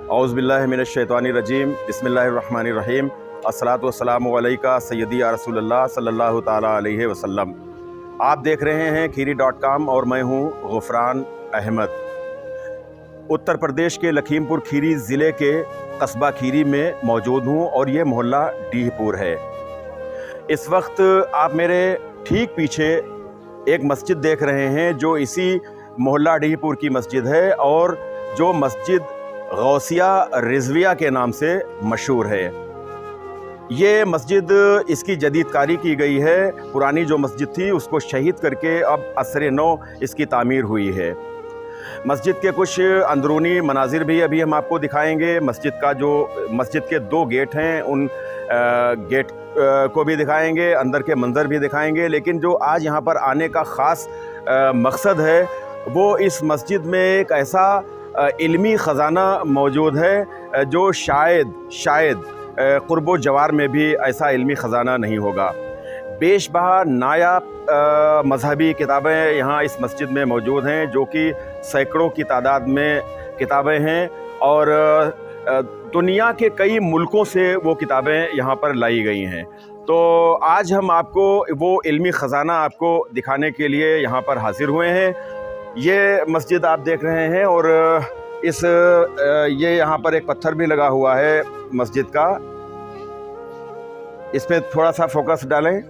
औज़ु बिल्लाहि मिनश शैतानिर रजीम, बिस्मिल्लाहिर रहमानिर रहीम, अस्सलातु वस्सलामु अलैका सय्यदी या रसूलल्लाह सल्लल्लाहु ताला अलैहि वसल्लम। आप देख रहे हैं खीरी.com और मैं हूँ गुफरान अहमद। उत्तर प्रदेश के लखीमपुर खीरी ज़िले के कस्बा खीरी में मौजूद हूँ और ये मोहल्ला डीहपुर है। इस वक्त आप मेरे ठीक पीछे एक मस्जिद देख रहे हैं जो इसी मोहल्ला डीहपुर की मस्जिद है और जो मस्जिद गौसिया रिजविया के नाम से मशहूर है। ये मस्जिद इसकी जदीदकारी की गई है। पुरानी जो मस्जिद थी उसको शहीद करके अब असर नौ इसकी तामीर हुई है। मस्जिद के कुछ अंदरूनी मनाजिर भी अभी हम आपको दिखाएंगे। मस्जिद के 2 गेट हैं, उन गेट को भी दिखाएंगे, अंदर के मंजर भी दिखाएंगे। लेकिन जो आज यहाँ पर आने का ख़ास मकसद है वो इस मस्जिद में एक ऐसा इल्मी ख़जाना मौजूद है जो शायद क़ुर्ब जवार में भी ऐसा इल्मी ख़जाना नहीं होगा। बेशबहा नायाब मजहबी किताबें यहाँ इस मस्जिद में मौजूद हैं जो कि सैकड़ों की तादाद में किताबें हैं और दुनिया के कई मुल्कों से वो किताबें यहाँ पर लाई गई हैं। तो आज हम आपको वो इल्मी ख़जाना आपको दिखाने के लिए यहाँ पर हाज़िर हुए हैं। ये मस्जिद आप देख रहे हैं और ये यहाँ पर एक पत्थर भी लगा हुआ है मस्जिद का। इस पे थोड़ा सा फोकस डालें।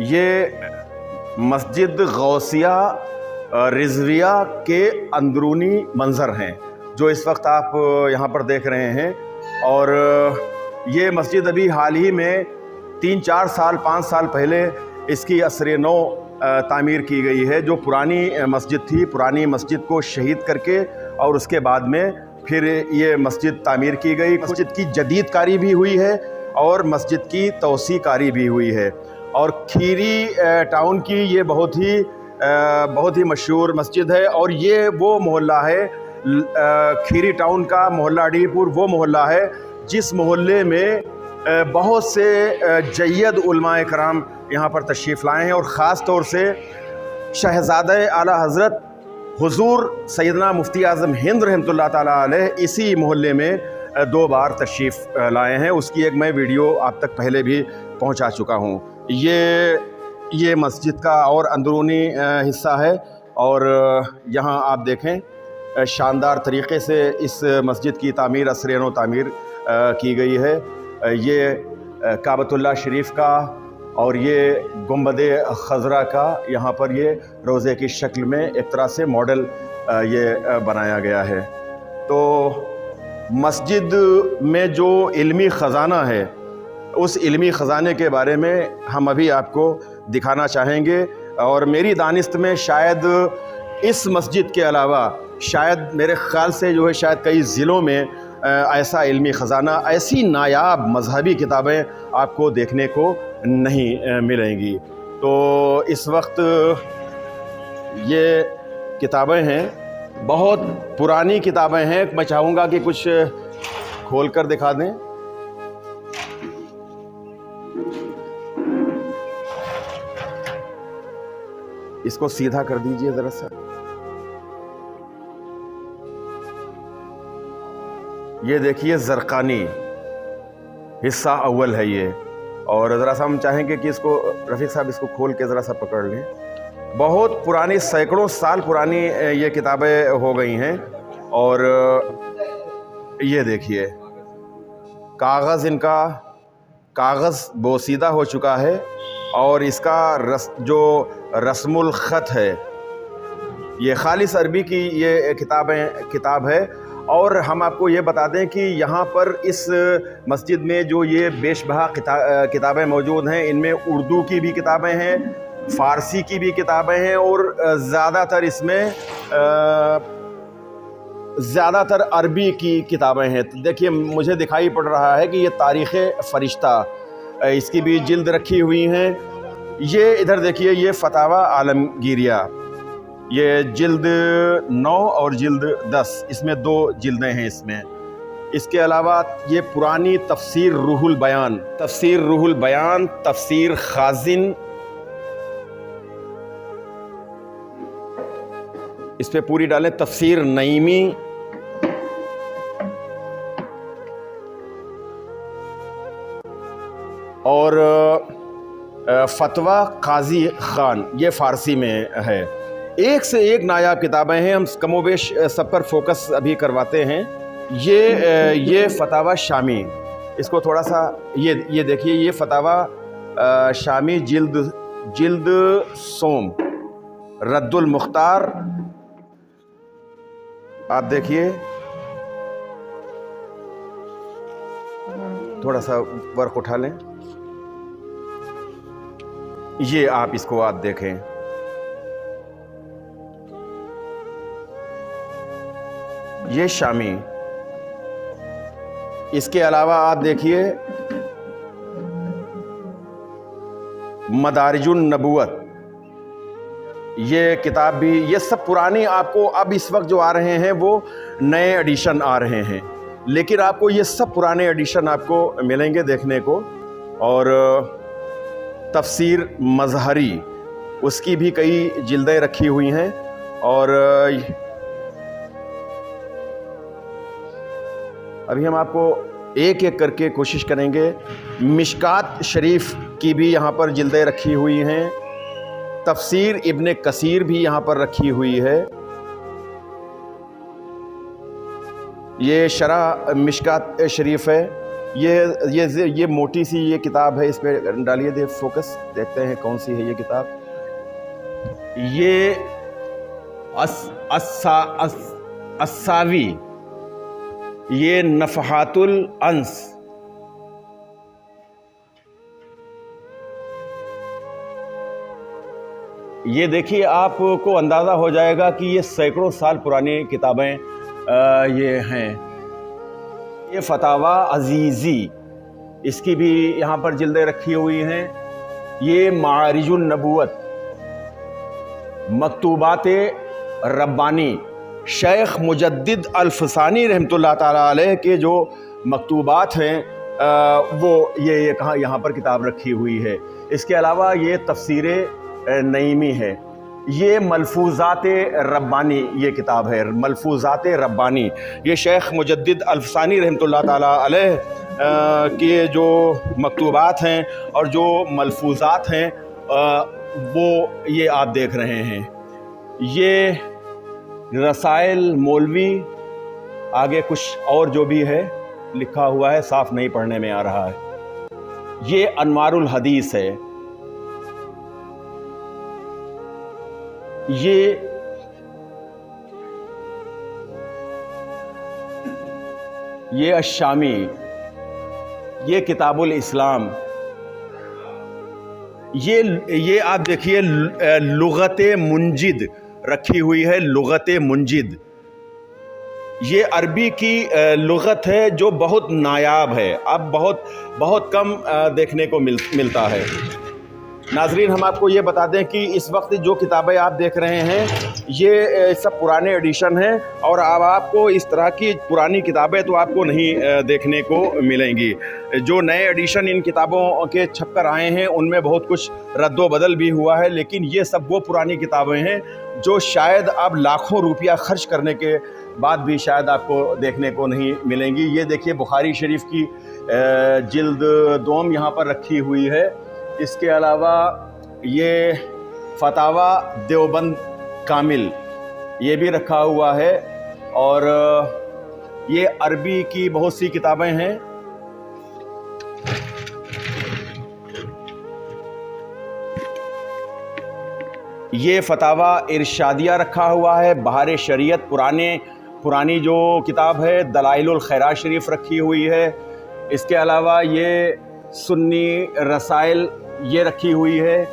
ये मस्जिद गौसिया रिजविया के अंदरूनी मंजर हैं जो इस वक्त आप यहाँ पर देख रहे हैं। और ये मस्जिद अभी हाल ही में 3-4 साल 5 साल पहले इसकी असर नौ तामीर की गई है। जो पुरानी मस्जिद थी, पुरानी मस्जिद को शहीद करके और उसके बाद में फिर ये मस्जिद तामीर की गई। मस्जिद की जदीदकारी भी हुई है और मस्जिद की तौसीकारी भी हुई है। और खीरी टाउन की ये बहुत ही मशहूर मस्जिद है। और ये वो मोहल्ला है, खीरी टाउन का मोहल्ला डीहपुर वो मोहल्ला है जिस मोहल्ले में बहुत से जय्यद उलमाए कराम यहाँ पर तशरीफ़ लाए हैं और ख़ास तौर से शहज़ादे आला हज़रत हुज़ूर सैयदना मुफ्ती आज़म हिंद रहमतुल्लाह ताला अलैह इसी मोहल्ले में 2 बार तशरीफ़ लाए हैं। उसकी एक मैं वीडियो आप तक पहले भी पहुँचा चुका हूँ। ये मस्जिद का और अंदरूनी हिस्सा है और यहाँ आप देखें शानदार तरीक़े से इस मस्जिद की तामीर असर नौ तामीर की गई है। ये काबतुल्लाह शरीफ का और ये गुंबदे खज़रा का यहाँ पर ये रोज़े की शक्ल में एक तरह से मॉडल ये बनाया गया है। तो मस्जिद में जो इल्मी ख़जाना है उस इल्मी ख़जाने के बारे में हम अभी आपको दिखाना चाहेंगे। और मेरी दानिस्त में शायद इस मस्जिद के अलावा शायद मेरे ख़्याल से जो है शायद कई ज़िलों में ऐसा इल्मी ख़जाना, ऐसी नायाब मजहबी किताबें आपको देखने को नहीं मिलेंगी। तो इस वक्त ये किताबें हैं, बहुत पुरानी किताबें हैं। मैं चाहूँगा कि कुछ खोल कर दिखा दें। इसको सीधा कर दीजिए ज़रा सा। ये देखिए ज़रक़ानी हिस्सा अव्वल है ये। और ज़रा सा हम चाहेंगे कि इसको रफ़ीक साहब इसको खोल के ज़रा सा पकड़ लें। बहुत पुरानी, सैकड़ों साल पुरानी ये किताबें हो गई हैं। और ये देखिए कागज़ बोसीदा हो चुका है और इसका जो रस्मुल ख़त है ये खालिस अरबी की ये किताब है। और हम आपको ये बता दें कि यहाँ पर इस मस्जिद में जो ये बेशबहा किताबें मौजूद हैं, इनमें उर्दू की भी किताबें हैं, फ़ारसी की भी किताबें हैं और ज़्यादातर अरबी की किताबें हैं। तो देखिए मुझे दिखाई पड़ रहा है कि ये तारीख़ फ़रिश्ता, इसकी भी जिल्द रखी हुई हैं। ये इधर देखिए, ये फ़तावा आलमगीरिया, ये जिल्द 9 और जिल्द 10, इसमें 2 जिल्दें हैं इसमें। इसके अलावा ये पुरानी तफसीर रूहुल बयान, तफसीर खाजिन, इस पे पूरी डालें। तफसीर नईमी, और फतवा काजी खान, ये फ़ारसी में है। एक से एक नायाब किताबें हैं, हम कमोबेश सब पर फोकस अभी करवाते हैं। ये फतावा शामी, इसको थोड़ा सा ये देखिए, ये फतावा शामी जिल्द सोम, रद्दुल मुख्तार, आप देखिए, थोड़ा सा वर्क उठा लें, ये आप इसको आप देखें। ये शामी, इसके अलावा आप देखिए मदारिजुन नबुवत, ये किताब भी, ये सब पुरानी, आपको अब इस वक्त जो आ रहे हैं वो नए एडिशन आ रहे हैं, लेकिन आपको ये सब पुराने एडिशन आपको मिलेंगे देखने को। और तफसीर मज़हरी, उसकी भी कई जिल्दें रखी हुई हैं। और अभी हम आपको एक एक करके कोशिश करेंगे। मिशकात शरीफ की भी यहाँ पर जिल्दें रखी हुई हैं। तफसीर इब्ने कसीर भी यहाँ पर रखी हुई है। ये शरह मिशकात शरीफ है। ये मोटी सी ये किताब है, इस पे डालिए दे फोकस, देखते हैं कौन सी है ये किताब। ये अस्सावी, ये नफ़हातुल अंस, ये देखिए, आपको अंदाज़ा हो जाएगा कि ये सैकड़ों साल पुरानी किताबें ये हैं। ये फतावा अजीज़ी, इसकी भी यहाँ पर जिल्दें रखी हुई हैं। ये मारिजुन नबुवत, मकतूबात रब्बानी, शेख मुजद्दिद अल्फसानी रहमतुल्लाह ताला अलैह के जो मकतूबात हैं वो ये कहाँ यहाँ पर किताब रखी हुई है। इसके अलावा ये तफसीर नईमी है। ये मलफूज़ात रब्बानी, ये किताब है मलफूज़ात रब्बानी, ये शेख मुजद्दिद अल्फसानी रहमतुल्लाह ताला अलैह के जो मकतूबात हैं और जो मलफूज़ात हैं वो ये आप देख रहे हैं। ये रसाइल मौलवी, आगे कुछ और जो भी है लिखा हुआ है, साफ नहीं पढ़ने में आ रहा है। ये अनवारुल हदीस है। ये अशामी, ये किताबुल इस्लाम, ये आप देखिए लुगत मुंजिद रखी हुई है। लुगत मुंजिद ये अरबी की लुगत है जो बहुत नायाब है, अब बहुत कम देखने को मिलता है। नाजरीन, हम आपको ये बता दें कि इस वक्त जो किताबें आप देख रहे हैं ये सब पुराने एडिशन हैं, और अब आपको इस तरह की पुरानी किताबें तो आपको नहीं देखने को मिलेंगी। जो नए एडिशन इन किताबों के छप कर आए हैं उनमें बहुत कुछ रद्दो बदल भी हुआ है, लेकिन ये सब वो पुरानी किताबें हैं जो शायद अब लाखों रुपया खर्च करने के बाद भी शायद आपको देखने को नहीं मिलेंगी। ये देखिए बुखारी शरीफ की जिल्द दोम यहाँ पर रखी हुई है। इसके अलावा ये फतावा देवबंद कामिल, ये भी रखा हुआ है। और ये अरबी की बहुत सी किताबें हैं। ये फतावा इरशादिया रखा हुआ है। बहार शरीयत पुरानी जो किताब है, दलाइलुल खैरात शरीफ रखी हुई है। इसके अलावा ये सुन्नी रसाइल ये रखी हुई है।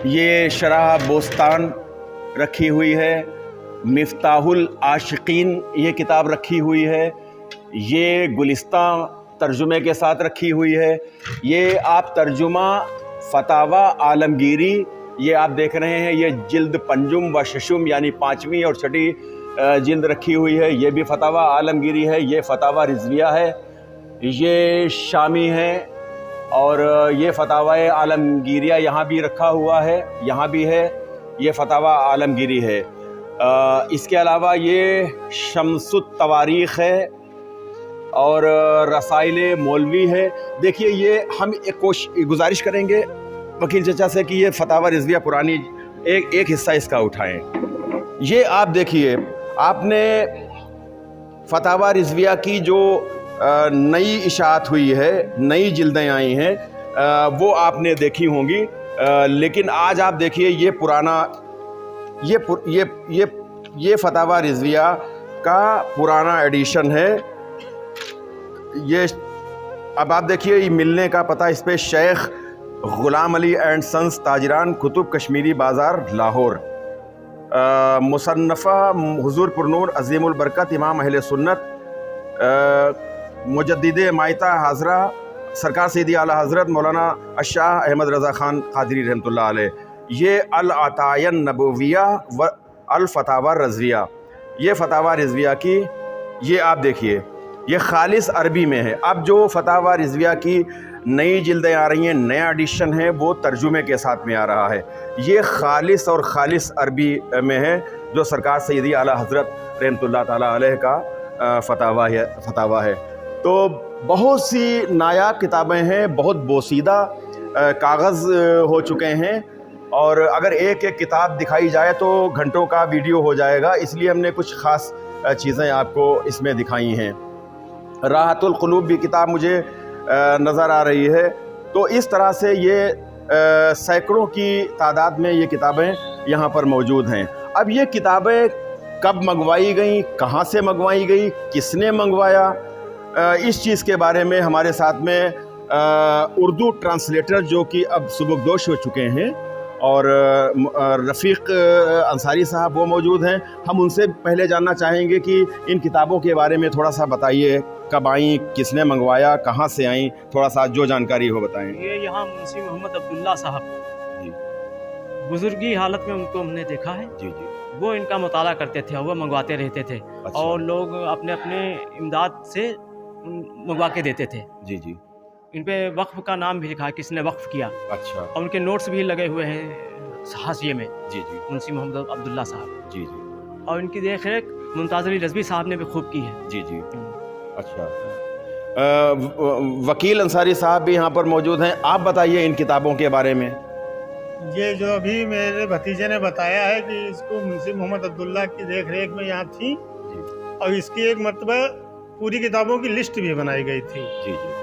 ये शरह बोस्तान रखी हुई है। मिफ्ताहुल आशिकीन ये किताब रखी हुई है। ये गुलिस्तान तर्जुमे के साथ रखी हुई है। ये आप तर्जुमा फतावा आलमगीरी ये आप देख रहे हैं। ये जिल्द पंजुम व शशुम यानी 5वीं और 6ठी जिल्द रखी हुई है। ये भी फतावा आलमगीरी है। ये फतावा रिजविया है। ये शामी है। और ये फतावा आलमगीरिया यहाँ भी रखा हुआ है, यहाँ भी है। یہ فتاوی عالمگیری ہے. اس کے علاوہ یہ شمس التواریخ ہے اور رسائل مولوی ہے. دیکھیے یہ ہم ایک گزارش کریں گے وکیل چچا سے کہ یہ فتاوی رضویہ پرانی ایک حصہ اس کا اٹھائیں. یہ آپ دیکھیے، آپ نے فتاوی رضویہ کی جو نئی اشاعت ہوئی ہے، نئی جلدیں آئی ہیں، وہ آپ نے دیکھی ہوں گی، لیکن آج آپ دیکھیے یہ پرانا یہ فتاوی رضویہ کا پرانا ایڈیشن ہے. یہ اب آپ دیکھیے یہ ملنے کا پتہ اس پہ شیخ غلام علی اینڈ سنس تاجران کتب کشمیری بازار لاہور. مصنفہ حضور پرنور عظیم البرکت امام اہل سنت مجدد مائتہ حاضرہ سرکار سیدی اعلیٰ حضرت مولانا الشاہ احمد رضا خان قادری رحمۃ اللہ علیہ. یہ العطایہ النبویہ و الفتاوی رضویہ، یہ فتاوی رضویہ کی، یہ آپ دیکھیے یہ خالص عربی میں ہے. اب جو فتاوی رضویہ کی نئی جلدیں آ رہی ہیں، نیا ایڈیشن ہے، وہ ترجمے کے ساتھ میں آ رہا ہے. یہ خالص اور خالص عربی میں ہے جو سرکار سیدی اعلیٰ حضرت رحمۃ اللہ تعالیٰ علیہ کا فتاوی ہے. تو بہت سی نایاب کتابیں ہیں، بہت بوسیدہ کاغذ ہو چکے ہیں، اور اگر ایک ایک کتاب دکھائی جائے تو گھنٹوں کا ویڈیو ہو جائے گا، اس لیے ہم نے کچھ خاص چیزیں آپ کو اس میں دکھائی ہیں. راحت القلوب بھی کتاب مجھے نظر آ رہی ہے. تو اس طرح سے یہ سینکڑوں کی تعداد میں یہ کتابیں یہاں پر موجود ہیں. اب یہ کتابیں کب منگوائی گئیں، کہاں سے منگوائی گئی، کس نے منگوایا، اس چیز کے بارے میں ہمارے ساتھ میں اردو ٹرانسلیٹر جو کہ اب سبکدوش ہو چکے ہیں اور رفیق انصاری صاحب وہ موجود ہیں. ہم ان سے پہلے جاننا چاہیں گے کہ ان کتابوں کے بارے میں تھوڑا سا بتائیے، کب آئیں، کس نے منگوایا، کہاں سے آئیں، تھوڑا سا جو جانکاری ہو بتائیں. یہ یہاں منشی محمد عبداللہ صاحب جی بزرگی حالت میں ان کو ہم نے دیکھا ہے. جی جی وہ ان کا مطالعہ کرتے تھے، وہ منگواتے رہتے تھے. اچھا. اور لوگ اپنے اپنے امداد سے منگوا کے دیتے تھے. جی جی ان پہ وقف کا نام بھی لکھا ہے، کس نے وقف کیا. اچھا. اور ان کے نوٹس بھی لگے ہوئے ہیں حاشیے میں، جی جی منشی محمد عبداللہ صاحب. جی جی اور ان کی دیکھ ریکھ ممتاز علی رضوی صاحب نے بھی خوب کی ہے. جی جی اچھا. وکیل انصاری صاحب بھی یہاں پر موجود ہیں. آپ بتائیے ان کتابوں کے بارے میں. یہ جو ابھی میرے بھتیجے نے بتایا ہے کہ اس کو منشی محمد عبداللہ کی دیکھ ریکھ میں یہاں تھی، اور اس کی ایک مرتبہ پوری کتابوں کی لسٹ بھی بنائی گئی تھی. جی جی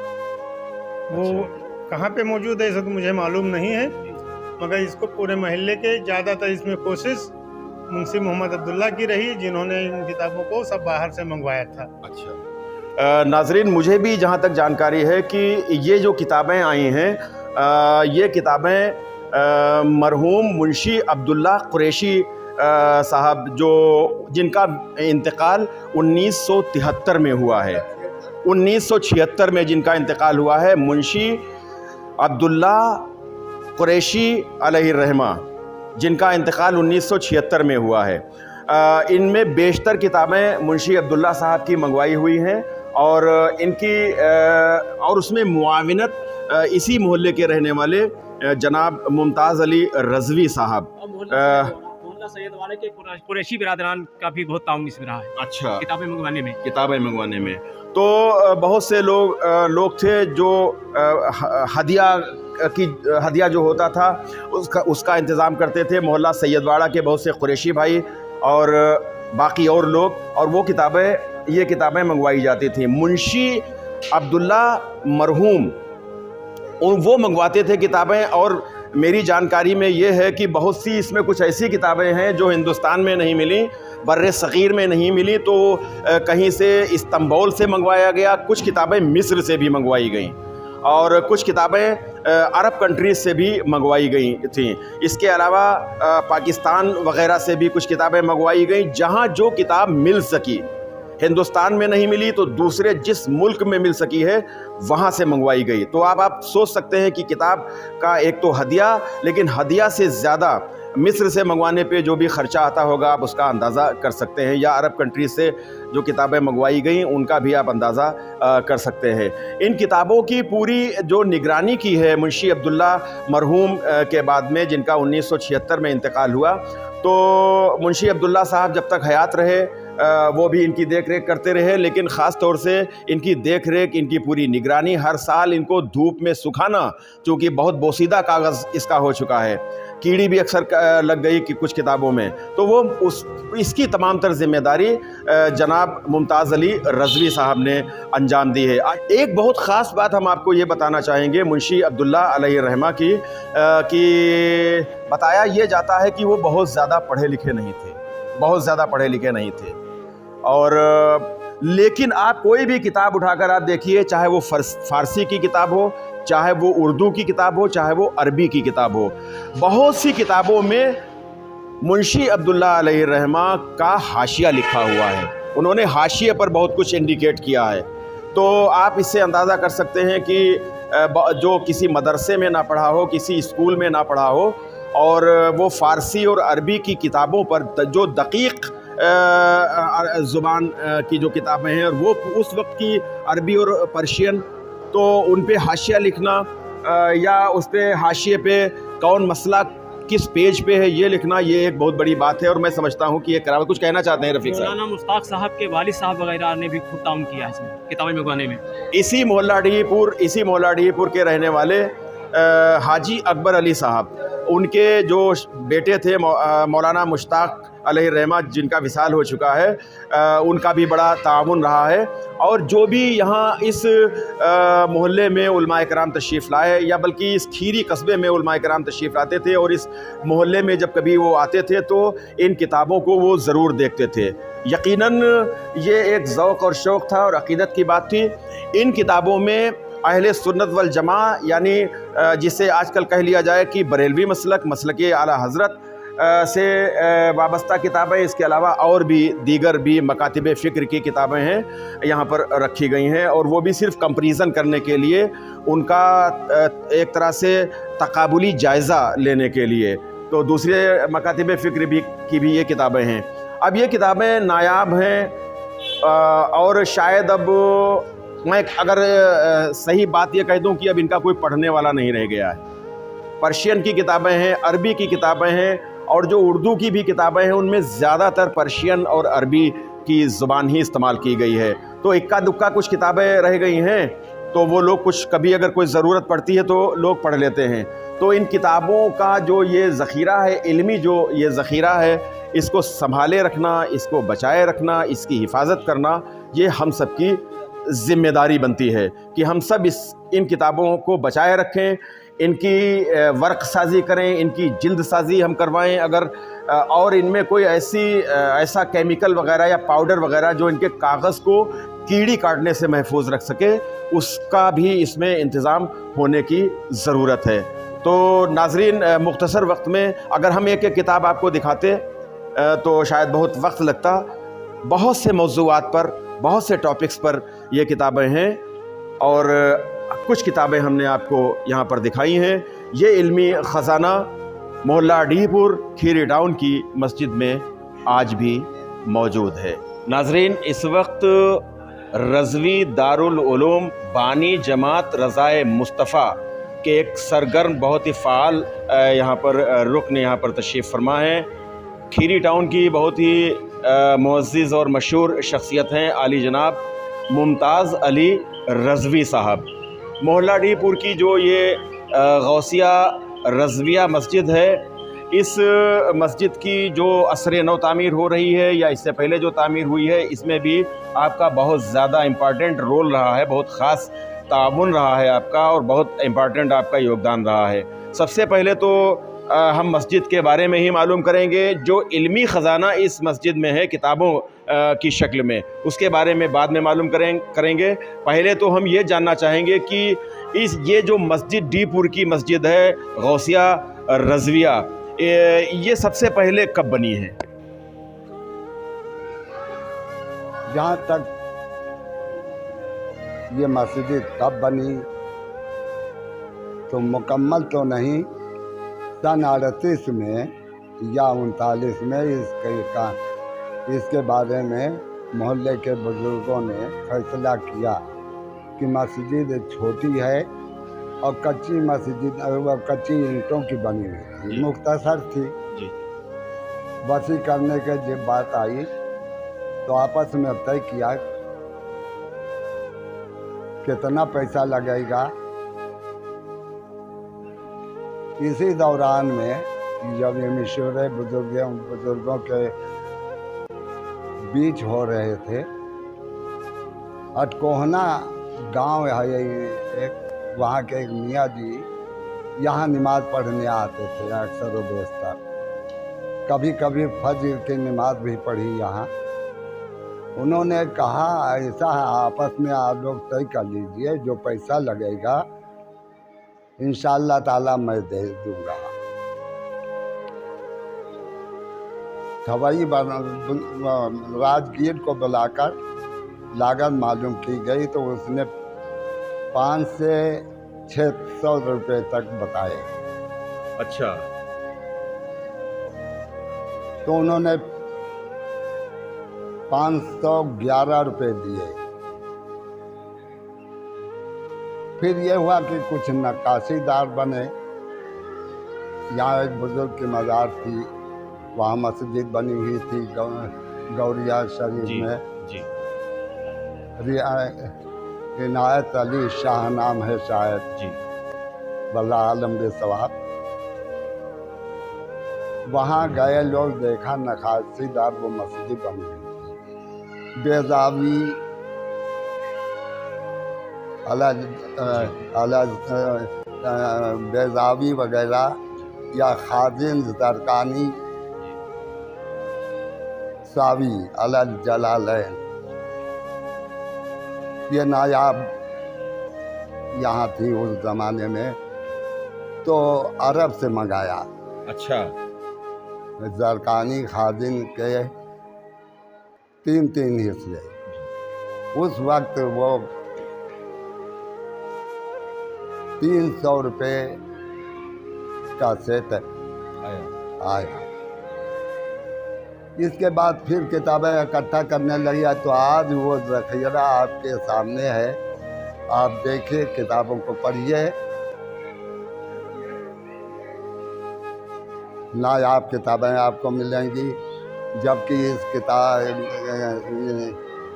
وہ کہاں پہ موجود ہے اس وقت مجھے معلوم نہیں ہے، مگر اس کو پورے محلے کے زیادہ تر اس میں کوشش منشی محمد عبداللہ کی رہی، جنہوں نے ان کتابوں کو سب باہر سے منگوایا تھا. اچھا. ناظرین مجھے بھی جہاں تک جانکاری ہے کہ یہ جو کتابیں آئی ہیں یہ کتابیں مرحوم منشی عبداللہ قریشی صاحب جن کا انتقال 1973 میں ہوا ہے. 1976 میں جن کا انتقال ہوا ہے، منشی عبداللہ قریشی علیہ الرحمہ، جن کا انتقال 1976 میں ہوا ہے. ان میں بیشتر کتابیں منشی عبداللہ صاحب کی منگوائی ہوئی ہیں، اور ان کی اور اس میں معاونت اسی محلے کے رہنے والے جناب ممتاز علی رضوی صاحب، محلہ سید والے کے قریشی برادران کا بھی بہت تعاون اس میں رہا ہے. اچھا. کتابیں منگوانے میں تو بہت سے لوگ تھے جو ہدیہ جو ہوتا تھا اس کا انتظام کرتے تھے. محلہ سید واڑہ کے بہت سے قریشی بھائی اور باقی اور لوگ، اور یہ کتابیں منگوائی جاتی تھیں. منشی عبداللہ مرحوم وہ منگواتے تھے کتابیں، اور میری جانکاری میں یہ ہے کہ بہت سی اس میں کچھ ایسی کتابیں ہیں جو ہندوستان میں نہیں ملیں، بر صغیر میں نہیں ملی، تو کہیں سے استنبول سے منگوایا گیا. کچھ کتابیں مصر سے بھی منگوائی گئیں، اور کچھ کتابیں عرب کنٹریز سے بھی منگوائی گئی تھیں. اس کے علاوہ پاکستان وغیرہ سے بھی کچھ کتابیں منگوائی گئیں. جہاں جو کتاب مل سکی، ہندوستان میں نہیں ملی تو دوسرے جس ملک میں مل سکی ہے وہاں سے منگوائی گئی. تو آپ سوچ سکتے ہیں کہ کتاب کا ایک تو ہدیہ، لیکن ہدیہ سے زیادہ मिस्र से मंगवाने पे जो भी ख़र्चा आता होगा आप उसका अंदाज़ा कर सकते हैं, या अरब कंट्रीज से जो किताबें मंगवाई गई उनका भी आप अंदाज़ा कर सकते हैं। इन किताबों की पूरी जो निगरानी की है मुंशी अब्दुल्ला मरहूम के बाद में, जिनका 1976 में इंतकाल हुआ, तो मुंशी अब्दुल्ला साहब जब तक हयात रहे वो भी इनकी देख रेख करते रहे, लेकिन ख़ास तौर से इनकी देख रेख, इनकी पूरी निगरानी, हर साल इनको धूप में सुखाना, चूँकि बहुत बोसीदा कागज़ इसका हो चुका है, कीड़ी भी अक्सर लग गई कि कुछ किताबों में, तो वो इसकी तमाम तर जिम्मेदारी जनाब मुमताज़ अली रज़वी साहब ने अंजाम दी है। एक बहुत ख़ास बात हम आपको ये बताना चाहेंगे मुंशी अब्दुल्ला अलैहि रहमा की, कि बताया ये जाता है कि वो बहुत ज़्यादा पढ़े लिखे नहीं थे, बहुत ज़्यादा पढ़े लिखे नहीं थे, और लेकिन आप कोई भी किताब उठाकर आप देखिए, चाहे वो फ़ारसी की किताब हो, चाहे वो उर्दू की किताब हो, चाहे वो अरबी की किताब हो, बहुत सी किताबों में मुंशी अब्दुल्ला अलैहि रहमा का हाशिया लिखा हुआ है। उन्होंने हाशिए पर बहुत कुछ इंडिकेट किया है। तो आप इससे अंदाज़ा कर सकते हैं कि जो किसी मदरसे में ना पढ़ा हो, किसी स्कूल में ना पढ़ा हो, और वो फ़ारसी और अरबी की किताबों पर जो दक़ीक़ ज़ुबान की जो किताबें हैं, और वो उस वक्त की अरबी और पर्शियन, तो उन पे हाशिया लिखना या उस पे हाशिए पे कौन मसला किस पेज पे है ये लिखना, ये एक बहुत बड़ी बात है, और मैं समझता हूँ कि ये करावत। कुछ कहना चाहते हैं रफ़ीक साहब? मौलाना मुश्ताक साहब के वालिद साहब वगैरह ने भी खूब ताउन किया है इसमें किताबें मंगवाने में। इसी मोहल्ला डीहीपुर के रहने वाले हाजी अकबर अली साहब, उनके जो बेटे थे मौलाना मुश्ताक अलैहि रहमा, जिनका विसाल हो चुका है, उनका भी बड़ा ताउन रहा है। और जो भी यहाँ इस मोहल्ले में उलमाए कराम तशरीफ़ लाए, या बल्कि इस खीरी कस्बे में उलमाए कराम तशरीफ़ लाते थे, और इस मोहल्ले में जब कभी वो आते थे तो इन किताबों को वो ज़रूर देखते थे। यकीनन ये एक ज़ौक़ और शौक़ था और अक़ीदत की बात थी। इन किताबों में अहले सुन्नत वल जमा, यानी जिसे आजकल कह लिया जाए कि बरेलवी मसलक आला हज़रत से वाबस्ता किताबें, इसके अलावा और भी दीगर भी मकातिब फ़िक्र की किताबें हैं यहाँ पर रखी गई हैं, और वो भी सिर्फ़ कंपैरिज़न करने के लिए, उनका एक तरह से तकाबुली जायज़ा लेने के लिए। तो दूसरे मकातिब फ़िक्र की भी ये किताबें हैं। अब ये किताबें नायाब हैं, और शायद अब मैं अगर सही बात ये कह दूं कि अब इनका कोई पढ़ने वाला नहीं रह गया है। पर्शियन की किताबें हैं, अरबी की किताबें हैं, और जो उर्दू की भी किताबें हैं उनमें ज़्यादातर पर्शियन और अरबी की ज़ुबान ही इस्तेमाल की गई है। तो इक्का दुक्का कुछ किताबें रह गई हैं, तो वो लोग कुछ कभी अगर कोई ज़रूरत पड़ती है तो लोग पढ़ लेते हैं। तो इन किताबों का जो ये ज़ख़ीरा है, इल्मी जो ये ज़ख़ीरा है, इसको संभाले रखना, इसको बचाए रखना, इसकी हिफाजत करना, ये हम सब की ज़िम्मेदारी बनती है कि हम सब इन किताबों को बचाए रखें, इनकी वर्क साजी करें, इनकी जिल्द साजी हम करवाएं अगर, और इनमें कोई ऐसा केमिकल वगैरह या पाउडर वगैरह जो इनके कागज़ को कीड़ी काटने से महफूज रख सके, उसका भी इसमें इंतज़ाम होने की ज़रूरत है। तो नाज़रीन, मुख्तसर वक्त में अगर हम एक एक किताब आपको दिखाते तो शायद बहुत वक्त लगता। बहुत से मौज़ूआत पर, बहुत से टॉपिक्स पर ये किताबें हैं, और कुछ किताबें हमने आपको यहाँ पर दिखाई हैं। ये इल्मी ख़ज़ाना मोहल्ला डीहीपुर खीरी टाउन की मस्जिद में आज भी मौजूद है। नाज़रीन, इस वक्त रज़वी दारुल उलूम बानी जमात रज़ाए मुस्तफ़ा के एक सरगर्म, बहुत ही फ़ाल यहाँ पर रुकन यहाँ पर तशरीफ़ फरमा है। खीरी टाउन की बहुत ही मुअज़्ज़िज़ और मशहूर शख्सियत हैं आली जनाब मुमताज़ अली रज़वी साहब। मोहल्ला डीहीपुर की जो ये गौसिया रज़विया मस्जिद है, इस मस्जिद की जो असर नौ तामीर हो रही है या इससे पहले जो तामीर हुई है, इसमें भी आपका बहुत ज़्यादा इम्पॉर्टेंट रोल रहा है, बहुत ख़ास ताउन रहा है आपका, और बहुत इम्पॉर्टेंट आपका योगदान रहा है। सबसे पहले तो हम मस्जिद के बारे में ही मालूम करेंगे। जो इल्मी ख़ज़ाना इस मस्जिद में है किताबों की शक्ल में, उसके बारे में बाद में मालूम करेंगे। पहले तो हम ये जानना चाहेंगे कि ये जो मस्जिद डीहीपुर की मस्जिद है गौसिया रज़विया, ये सबसे पहले कब बनी है? जहाँ तक ये मस्जिद कब बनी तो मुकम्मल तो नहीं, सन 38 में या 39 में इसके बारे में मोहल्ले के बुजुर्गों ने फैसला किया कि मस्जिद छोटी है और कच्ची मस्जिद, वो कच्ची ईंटों की बनी हुई थी, मुख्तसर थी। जी। वसी करने के जब बात आई तो आपस में तय किया कितना पैसा लगेगा। इसी दौरान में जब ये मशवरे बुजुर्गों के बीच हो रहे थे, अटकोहना गांव है एक, वहाँ के एक मियाँ जी यहाँ नमाज पढ़ने आते थे अक्सर व बेशतर। कभी कभी फजर की नमाज भी पढ़ी यहाँ। उन्होंने कहा ऐसा है, आपस में आप लोग तय कर लीजिए, जो पैसा लगेगा इंशाअल्लाह ताला मैं दे दूंगा। हवाई राजगीर को बुलाकर लागत मालूम की गई तो उसने 500 से 600 रुपये तक बताए। अच्छा। तो उन्होंने 511 रुपये दिए। फिर ये हुआ कि कुछ नक्काशीदार बने। यहाँ एक बुजुर्ग की मज़ार थी, वहाँ मस्जिद बनी हुई थी गौरिया शरीफ जी, में। जी। इनायत अली शाह नाम है शायद, जी। बल्ला आलम बे सवाब। वहाँ गए लोग, देखा नक्काशीदार वो मस्जिद बनी हुई थी। बेजावी बेजावी वगैरह या खाजिन जरकानी सावी अलल जलालैन, ये नायाब यहाँ थी उस ज़माने में। तो अरब से मंगाया। अच्छा। जरकानी खाजिन के 3 हिस्से। उस वक्त वो 300 रुपये का सेट आया। इसके बाद फिर किताबें इकट्ठा करने लगी। तो आज वो ज़ख़ीरा आपके सामने है, आप देखिए, किताबों को पढ़िए। नायाब किताबें आपको मिलेंगी, जबकि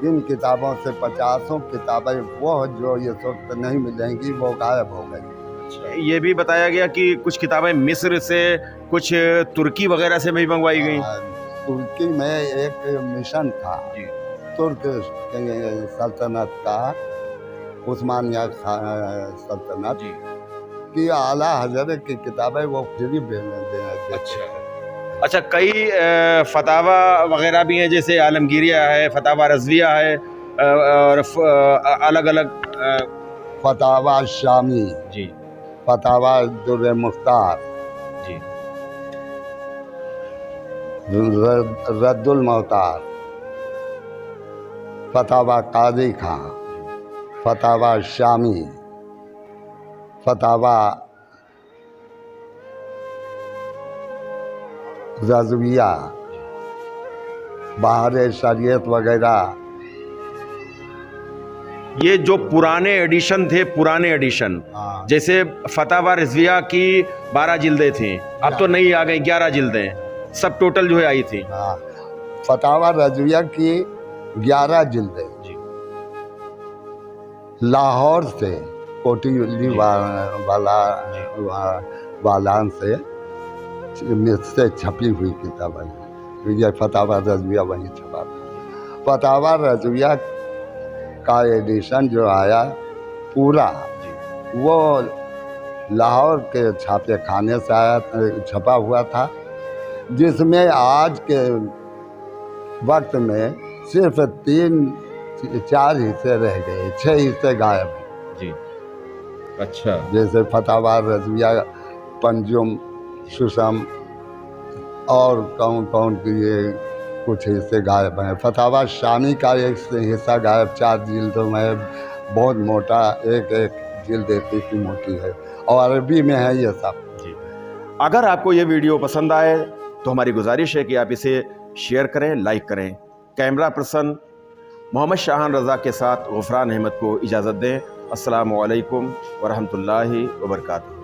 इन किताबों से 50 किताबें वो जो ये वक्त नहीं मिलेंगी, वो गायब हो गई। ये भी बताया गया कि कुछ किताबें मिस्र से, कुछ तुर्की वगैरह से भी मंगवाई गई। तुर्की में एक मिशन था जी। तुर्क सल्तनत का, उस्मानिया सल्तनत जी। की आला हजरत की किताबें वो फ्री देते। अच्छा, कई फतावा वगैरह भी हैं, जैसे आलमगीरिया है, फतावा रज़विया है, और अलग अलग फतावा शामी, जी, फतावा दुर्र मुख्तार, जी, रद्दुल मोहतार, फतावा काजी खां, फतावा शामी, फतावा रज़विया, बहार शरीयत वगैरह। ये जो पुराने एडिशन थे, पुराने एडिशन, हाँ। जैसे फतावा रज़विया की 12 जिल्दें थीं, अब तो नई आ गई 11 जिल्दें, सब टोटल जो है आई थी। हाँ, फतावा रज़विया की 11 जिल्दें जी। लाहौर से कोटी वालान से छपी हुई किताब है। ये फतावा रज़विया वहीं छपा था। फतावा रज़विया का एडिशन जो आया पूरा, वो लाहौर के छापे खाने से आया, छपा हुआ था, जिसमें आज के वक्त में सिर्फ 3-4 हिस्से रह गए, 6 हिस्से गायब हैं। जी। अच्छा। जैसे फतावा रज़विया, पंजुम, सुसम और कौन की ये कुछ हिस्से गायब हैं। फतावा शामी का एक हिस्सा गायब, 4 जिल्दों में, बहुत मोटा, एक जिल्द इतनी मोटी है, और अरबी में है ये सब। जी। अगर आपको ये वीडियो पसंद आए तो हमारी गुजारिश है कि आप इसे शेयर करें, लाइक करें। कैमरा पर्सन मोहम्मद शाहान रज़ा के साथ गफरान अहमद को इजाज़त दें। अस्सलामु अलैकुम व रहमतुल्लाहि व बरकातुहू।